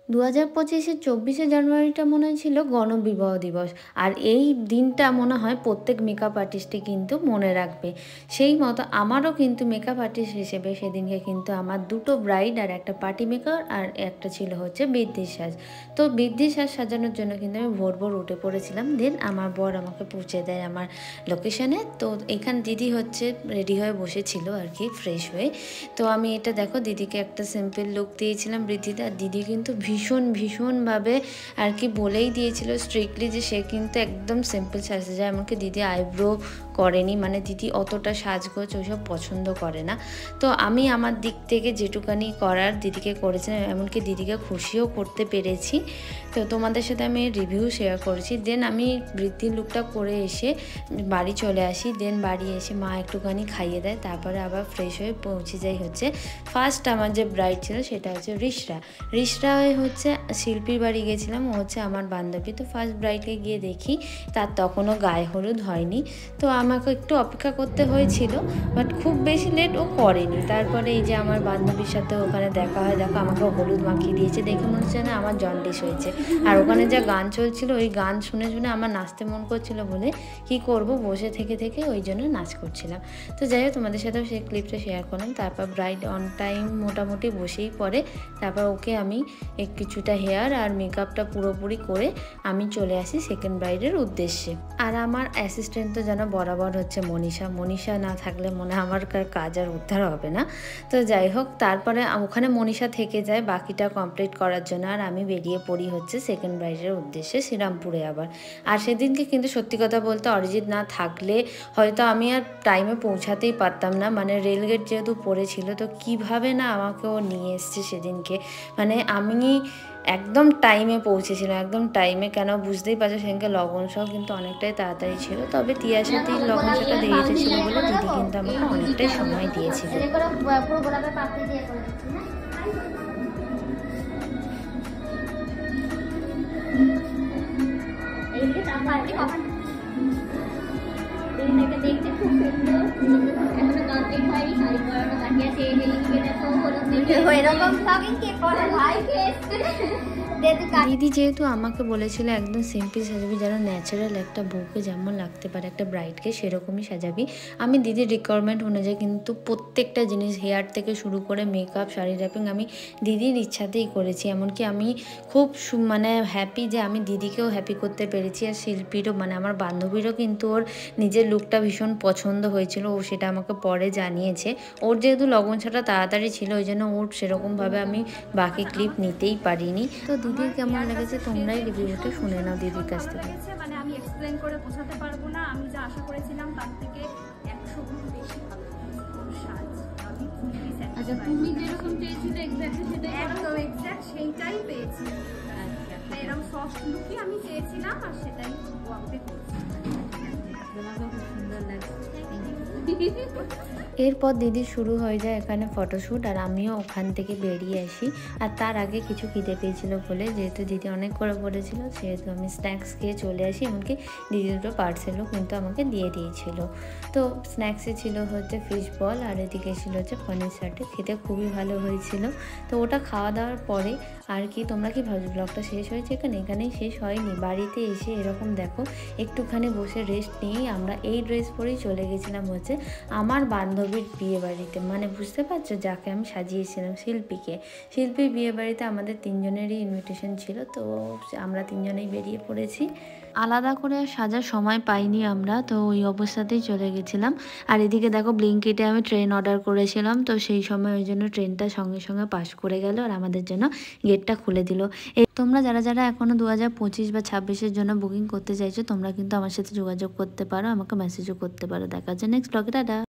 2025-এর 24শে জানুয়ারিটা মনে হয় ছিল গণবিবাহ দিবস। আর এই দিনটা মনে হয় প্রত্যেক মেকআপ আর্টিস্টই কিন্তু মনে রাখবে। সেই মতো আমারও কিন্তু মেকআপ আর্টিস্ট হিসেবে সেদিনকে কিন্তু আমার দুটো ব্রাইড আর একটা পার্টি মেকার আর একটা ছিল হচ্ছে বৃদ্ধির সাজ। তো বৃদ্ধির সাজ সাজানোর জন্য কিন্তু আমি ভোর ভোর উঠে পড়েছিলাম। দেন আমার বর আমাকে পৌঁছে দেয় আমার লোকেশানে। তো এখানে দিদি হচ্ছে রেডি হয়ে বসেছিল আর কি, ফ্রেশ হয়ে। তো আমি এটা দেখো দিদিকে একটা সিম্পল লুক দিয়েছিলাম বৃদ্ধিতে। আর দিদি কিন্তু ভীষণভাবে আর কি বলেই দিয়েছিল স্ট্রিক্টলি যে সে কিন্তু একদম সিম্পল সাজতে যায়। এমনকি দিদি আইব্রো করেনি, মানে দিদি অতটা সাজগোজ ওইসব পছন্দ করে না। তো আমি আমার দিক থেকে যেটুকানি করার দিদিকে করেছিলাম, এমনকি দিদিকে খুশিও করতে পেরেছি। তো তোমাদের সাথে আমি রিভিউ শেয়ার করেছি। দেন আমি বৃদ্ধির লুকটা করে এসে বাড়ি চলে আসি। দেন বাড়ি এসে মা একটুখানি খাইয়ে দেয়, তারপরে আবার ফ্রেশ হয়ে পৌঁছে যাই হচ্ছে ফার্স্ট আমার যে ব্রাইড ছিল সেটা হচ্ছে রিশরা হচ্ছে শিল্পীর বাড়ি গেছিলাম, ও হচ্ছে আমার বান্ধবী। তো ফার্স্ট ব্রাইডকে গিয়ে দেখি তার তখনও গায়ে হলুদ হয়নি। তো আমাকে একটু অপেক্ষা করতে হয়েছিল, বাট খুব বেশি লেট ও করেনি। তারপরে এই যে আমার বান্ধবীর সাথে ওখানে দেখা হয়, দেখো আমাকে হলুদ মাখিয়ে দিয়েছে, দেখে মনে হচ্ছে না আমার জন্ডিস হয়েছে। আর ওখানে যা গান চলছিল ওই গান শুনে আমার নাচতে মন করছিল বলে কি করব, বসে থেকে ওই জন্য নাচ করছিলাম। তো যাই হোক তোমাদের সাথেও সেই ক্লিপটা শেয়ার করলাম। তারপর ব্রাইড অন টাইম মোটামুটি বসেই পড়ে। তারপর ওকে আমি কিছুটা হেয়ার আর মেকআপটা পুরোপুরি করে আমি চলে আসি সেকেন্ড ব্রাইডের উদ্দেশ্যে। আর আমার অ্যাসিস্ট্যান্ট তো যেন বরাবর হচ্ছে মনীষা না থাকলে মনে হয় আমার কাজ আর উদ্ধার হবে না। তো যাই হোক তারপরে ওখানে মনীষা থেকে যায় বাকিটা কমপ্লিট করার জন্য, আর আমি বেরিয়ে পড়ি হচ্ছে সেকেন্ড ব্রাইডের উদ্দেশ্যে শ্রীরামপুরে আবার। আর সেদিনকে কিন্তু সত্যি কথা বলতে অরিজিৎ না থাকলে হয়তো আমি আর টাইমে পৌঁছাতেই পারতাম না। মানে রেলগেট যেহেতু পড়েছিল, তো কিভাবে না আমাকে ও নিয়ে এসছে সেদিনকে, মানে আমি একদম টাইমে পৌঁছেছিলাম, একদম টাইমে। কেন বুঝতেই পারছো সেদিনকে লগন শাও কিন্তু অনেকটাই তাড়াতাড়ি ছিল, তবে তিয়ার সাথেই লগন শাটা দেরিতে ছিল বলে দিদি কিন্তু আমাকে অনেকটাই সময় দিয়েছিল। দেখতে খুব সুন্দর, এখনো কমপ্লিট হয়নি, শাড়ি পরানো বাকি আছে। এরকম ব্লগিং কে করে ভাই? কে দিদি যেহেতু আমাকে বলেছিল একদম সিম্পল সাজাবি, যেন ন্যাচারাল একটা বউকে যেমন লাগতে পারে একটা ব্রাইডকে সেরকমই সাজাবি। আমি দিদির রিকোয়ারমেন্ট অনুযায়ী কিন্তু প্রত্যেকটা জিনিস হেয়ার থেকে শুরু করে মেকআপ, শাড়ি র্যাপিং আমি দিদির ইচ্ছাতেই করেছি। এমনকি আমি খুব মানে হ্যাপি যে আমি দিদিকেও হ্যাপি করতে পেরেছি। আর শিল্পীরও মানে আমার বান্ধবীরও কিন্তু ওর নিজের লুকটা ভীষণ পছন্দ হয়েছিল, ও সেটা আমাকে পরে জানিয়েছে। ওর যেহেতু লগন ছাটা তাড়াতাড়ি ছিল ওই জন্য ওর সেরকমভাবে আমি বাকি ক্লিপ নিতেই পারিনি। তো দিদির কেমন লেগেছে তোমরাই রিভিউটা শুনে নাও দিদির কাছ থেকে। মানে আমি এক্সপ্লেন করে বোঝাতে পারবো না, আমি যা আশা করেছিলাম তার থেকে 100 গুণ বেশি ভালো সাজ। আমি খুবই স্যাটিসফাইড। আচ্ছা তুমি যেরকম চেয়েছিলে এক্স্যাক্টলি সেটাই, একদম এক্স্যাক্ট সেইটাই পেয়েছি। এরকম সফট লুকই আমি চেয়েছিলাম আর সেটাই ও আমাকে করেছে। তোমাকে খুব সুন্দর লাগছে। এরপর দিদি শুরু হয়ে যায় এখানে ফটোশ্যুট, আর আমিও ওখান থেকে বেরিয়ে আসি। আর তার আগে কিছু খিদে পেয়েছিল বলে, যেহেতু দিদি অনেক করে পড়েছিল সেহেতু আমি স্ন্যাক্স খেয়ে চলে আসি। এমনকি দিদি দুটো পার্সেলও কিন্তু আমাকে দিয়ে দিয়েছিল। তো স্ন্যাক্সে ছিল হচ্ছে ফিশ বল আর এদিকে ছিল হচ্ছে পনির সাটে, খেতে খুবই ভালো হয়েছিল। তো ওটা খাওয়া দাওয়ার পরে আর কি তোমরা কি ভাবছো ব্লগটা শেষ হয়েছে এখানেই শেষ হয়নি। বাড়িতে এসে এরকম দেখো একটুখানি বসে রেস্ট নিয়েই আমরা এই ড্রেস পরেই চলে গেছিলাম হচ্ছে আমার বান্ধবীর বিয়ে বাড়িতে। মানে বুঝতে পারছো যাকে আমি সাজিয়েছিলাম, শিল্পীর বিয়ে বাড়িতে আমাদের তিনজনেরই ইনভিটেশন ছিল। তো আমরা তিনজনেই বেরিয়ে পড়েছি। আলাদা করে সাজার সময় পাইনি আমরা, তো ওই অবস্থাতেই চলে গেছিলাম। আর এদিকে দেখো ব্লিঙ্কিটে আমি ট্রেন অর্ডার করেছিলাম, তো সেই সময় ওই জন্য ট্রেনটা সঙ্গে সঙ্গে পাস করে গেল আর আমাদের জন্য গেটটা খুলে দিল। তোমরা যারা এখনও 2025 বা 26-এর জন্য বুকিং করতে চাইছো তোমরা কিন্তু আমার সাথে যোগাযোগ করতে পারো, আমাকে মেসেজও করতে পারো। দেখার জন্য নেক্সট ব্লগে, টাটা।